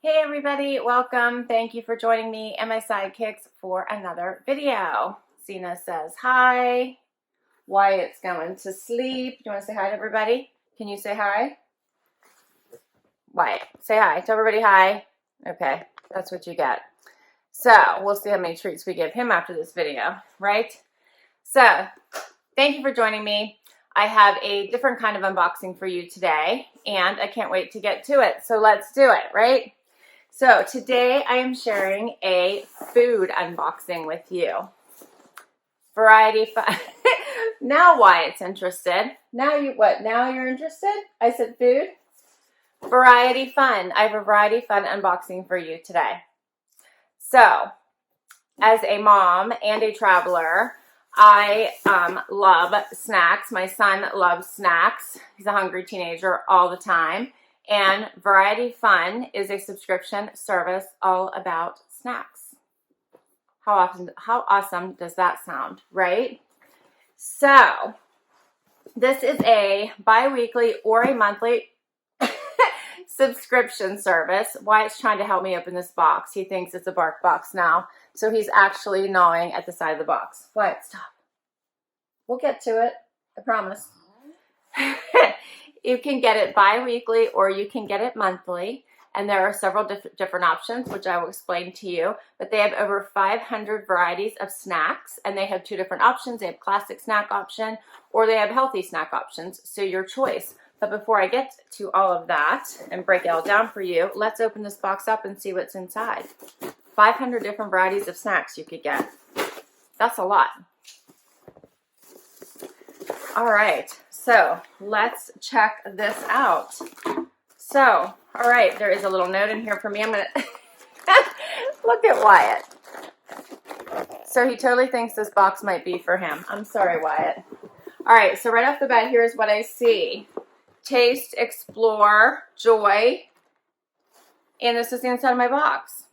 Hey everybody, welcome. Thank you for joining me and my sidekicks for another video. Cena says hi. Wyatt's going to sleep. Do you want to say hi to everybody? Can you say hi? Wyatt, say hi. Tell everybody hi. Okay, that's what you get. So, we'll see how many treats we give him after this video, right? So, thank you for joining me. I have a different kind of unboxing for you today, and I can't wait to get to it. So, let's do it, right? So today I am sharing a food unboxing with you. Variety fun. Now Wyatt's interested. Now you're interested? I said food. Variety fun. I have a variety fun unboxing for you today. So, as a mom and a traveler, I love snacks. My son loves snacks. He's a hungry teenager all the time. And Variety Fun is a subscription service all about snacks. How awesome does that sound, right? So, this is a bi-weekly or a monthly subscription service. Wyatt's trying to help me open this box. He thinks it's a bark box now, so he's actually gnawing at the side of the box. Wyatt, stop. We'll get to it, I promise. You can get it bi-weekly or you can get it monthly, and there are several different options, which I will explain to you. But they have over 500 varieties of snacks, and they have two different options. They have classic snack option or they have healthy snack options, so your choice. But before I get to all of that and break it all down for you, let's open this box up and see what's inside. 500 different varieties of snacks you could get. That's a lot. All right. So let's check this out. So, all right, there is a little note in here for me. I'm going to look at Wyatt. So he totally thinks this box might be for him. I'm sorry, Wyatt. All right, so right off the bat, here's what I see. Taste, explore, joy. And this is the inside of my box.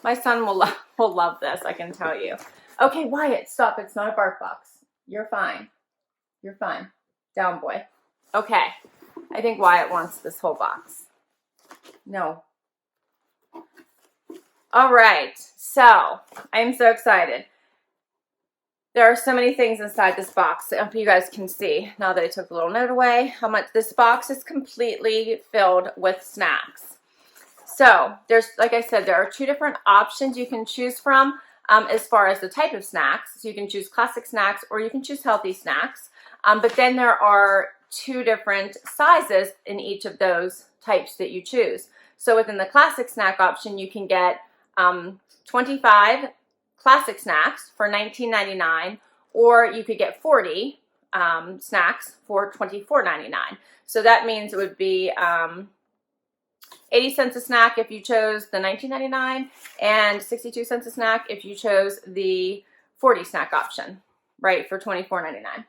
My son will love this, I can tell you. Okay, Wyatt, stop. It's not a bark box. You're fine. You're fine. Down, boy. Okay. I think Wyatt wants this whole box. No. All right. So, I'm so excited. There are so many things inside this box. I hope you guys can see, now that I took the little note away, how much this box is completely filled with snacks. So, there's, like I said, there are two different options you can choose from as far as the type of snacks. So, you can choose classic snacks or you can choose healthy snacks. But then there are two different sizes in each of those types that you choose. So within the classic snack option, you can get 25 classic snacks for $19.99, or you could get 40 snacks for $24.99. So that means it would be 80 cents a snack if you chose the $19.99 and 62 cents a snack if you chose the 40 snack option, right, for $24.99.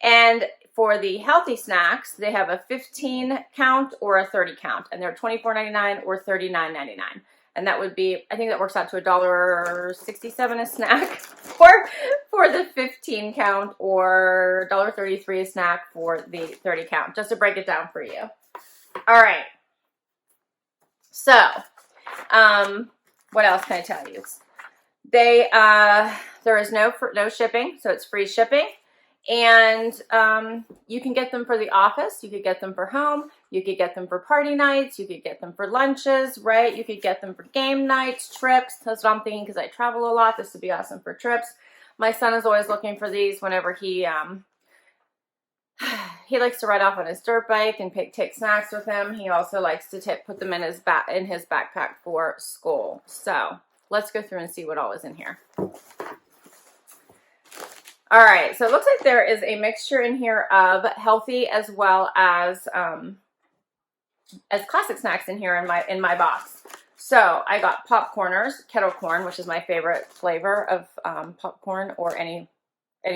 And for the healthy snacks, they have a 15 count or a 30 count, and they're $24.99 or $39.99. And that would be, I think that works out to $1.67 a snack for the 15 count, or $1.33 a snack for the 30 count, just to break it down for you. All right. So, what else can I tell you? There is no shipping, so it's free shipping. And you can get them for the office, you could get them for home, you could get them for party nights, you could get them for lunches, right? You could get them for game nights, trips. That's what I'm thinking, because I travel a lot. This would be awesome for trips. My son is always looking for these whenever he likes to ride off on his dirt bike and take snacks with him. He also likes to put them in his backpack for school. So let's go through and see what all is in here. All right, so it looks like there is a mixture in here of healthy as well as classic snacks in here in my box. So I got popcorners, kettle corn, which is my favorite flavor of popcorn, or any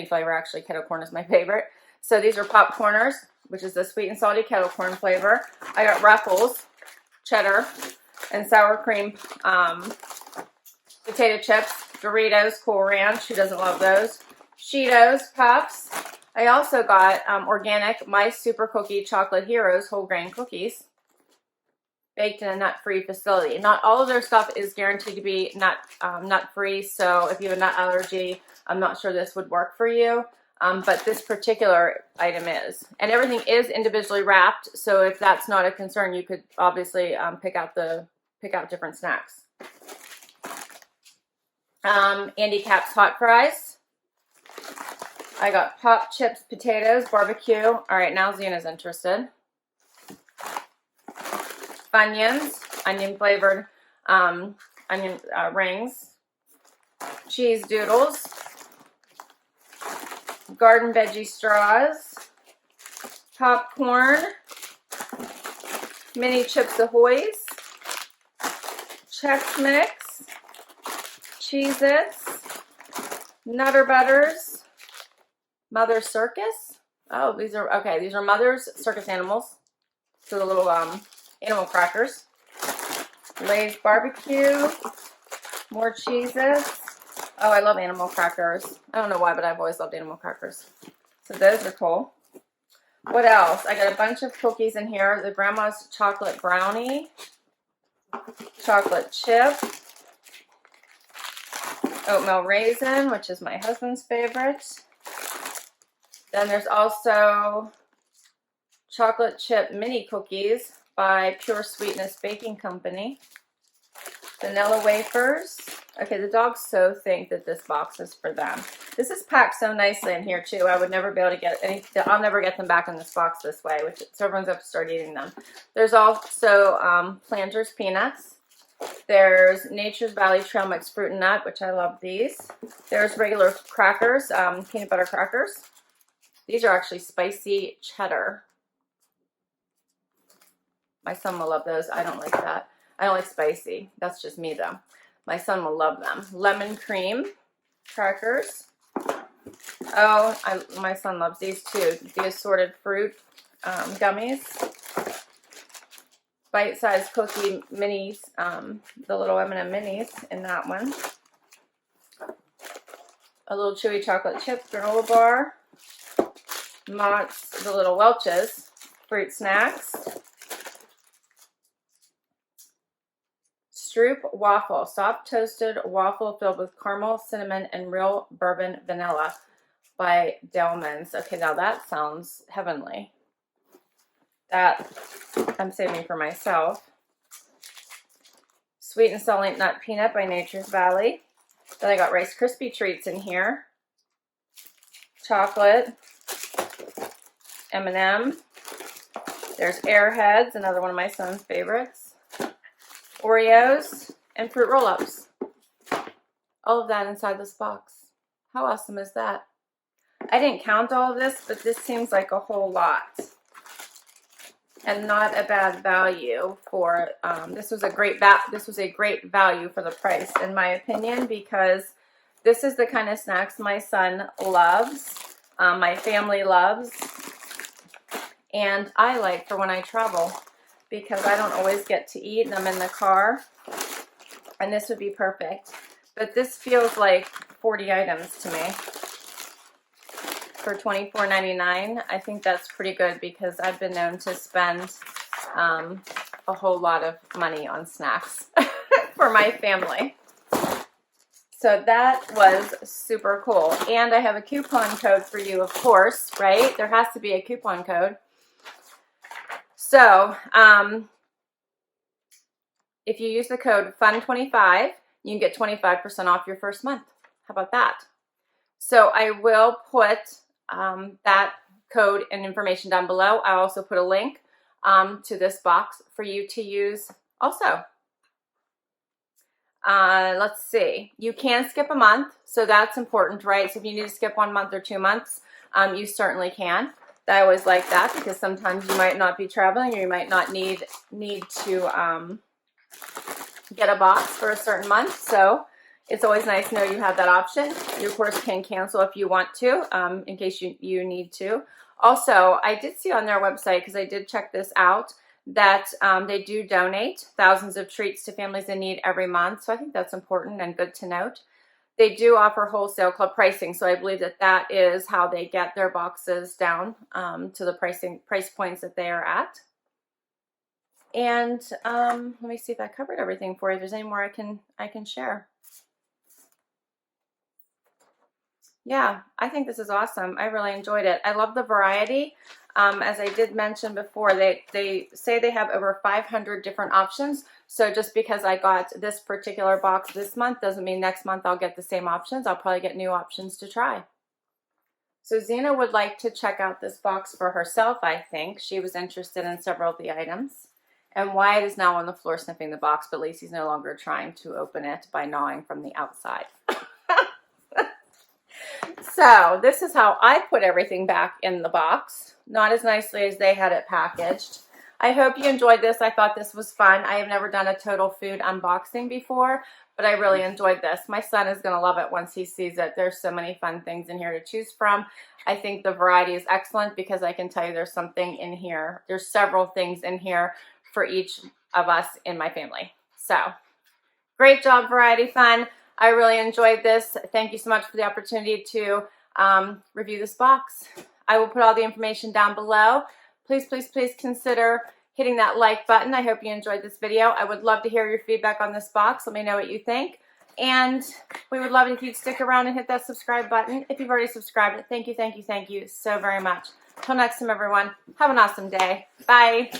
flavor actually. Kettle corn is my favorite. So these are popcorners, which is the sweet and salty kettle corn flavor. I got Ruffles, cheddar, and sour cream potato chips, Doritos, Cool Ranch. Who doesn't love those? Cheetos Puffs. I also got organic My Super Cookie Chocolate Heroes whole grain cookies. baked in a nut-free facility. Not all of their stuff is guaranteed to be nut-free, so if you have a nut allergy, I'm not sure this would work for you. But this particular item is. And everything is individually wrapped, so if that's not a concern, you could obviously pick out different snacks. Andy Cap's hot fries. I got pop, chips, potatoes, barbecue. All right, now Zena's interested. Funyuns, onion flavored onion rings. Cheese doodles. Garden veggie straws. Popcorn. Mini Chips Ahoy's. Chex Mix. Cheez-Its. Nutter Butters. Mother Circus. Oh, these are Mother's Circus animals. So the little animal crackers. Lay's barbecue. More Cheez-Its. Oh, I love animal crackers. I don't know why, but I've always loved animal crackers. So those are cool. What else? I got a bunch of cookies in here. The Grandma's Chocolate Brownie. Chocolate Chip. Oatmeal Raisin, which is my husband's favorite. Then there's also Chocolate Chip Mini Cookies by Pure Sweetness Baking Company. Vanilla Wafers. Okay, the dogs so think that this box is for them. This is packed so nicely in here too. I would never be able to get any, I'll never get them back in this box this way, so everyone's up to start eating them. There's also Planters Peanuts. There's Nature's Valley Trail Mix Fruit and Nut, which I love these. There's regular crackers, peanut butter crackers. These are actually spicy cheddar. My son will love those. I don't like that. I don't like spicy. That's just me though. My son will love them. Lemon cream crackers. Oh, my son loves these too. The assorted fruit gummies. Bite-sized cookie minis. The little M&M minis in that one. A little chewy chocolate chip granola bar. Mott's, the little Welch's fruit snacks. Stroop waffle, soft toasted waffle filled with caramel, cinnamon, and real bourbon vanilla by Delman's. Okay, now that sounds heavenly. That I'm saving for myself. Sweet and Salty Nut Peanut by Nature's Valley. Then I got Rice Krispie treats in here. Chocolate. M&M. There's Airheads, another one of my son's favorites. Oreos and fruit roll-ups. All of that inside this box. How awesome is that? I didn't count all of this, but this seems like a whole lot. And not a bad value for, this was a great value for the price, in my opinion, because this is the kind of snacks my son loves, my family loves, and I like for when I travel, because I don't always get to eat them in the car, and this would be perfect. But this feels like 40 items to me. For $24.99, I think that's pretty good because I've been known to spend a whole lot of money on snacks for my family. So that was super cool. And I have a coupon code for you, of course, right? There has to be a coupon code. So if you use the code FUN25, you can get 25% off your first month. How about that? So I will put that code and information down below. I also put a link to this box for you to use also. Let's see. You can skip a month, so that's important, right? So if you need to skip 1 month or 2 months, you certainly can. I always like that because sometimes you might not be traveling or you might not need to get a box for a certain month. So it's always nice to know you have that option. You, of course, can cancel if you want to, in case you need to. Also, I did see on their website, because I did check this out, that they do donate thousands of treats to families in need every month. So I think that's important and good to note. They do offer wholesale club pricing, so I believe that that is how they get their boxes down to the price points that they are at. And let me see if I covered everything for you. If there's any more I can share. Yeah, I think this is awesome. I really enjoyed it. I love the variety. As I did mention before, they say they have over 500 different options. So just because I got this particular box this month doesn't mean next month I'll get the same options. I'll probably get new options to try. So Xena would like to check out this box for herself, I think. She was interested in several of the items. And Wyatt is now on the floor sniffing the box, but Lacey's no longer trying to open it by gnawing from the outside. So this is how I put everything back in the box. Not as nicely as they had it packaged. I hope you enjoyed this. I thought this was fun. I have never done a total food unboxing before, but I really enjoyed this. My son is going to love it once he sees it. There's so many fun things in here to choose from. I think the variety is excellent because I can tell you there's something in here. There's several things in here for each of us in my family. So great job, Variety Fun. I really enjoyed this. Thank you so much for the opportunity to review this box. I will put all the information down below. Please, please, please consider hitting that like button. I hope you enjoyed this video. I would love to hear your feedback on this box. Let me know what you think. And we would love it if you'd stick around and hit that subscribe button. If you've already subscribed, thank you, thank you, thank you so very much. Till next time, everyone. Have an awesome day. Bye.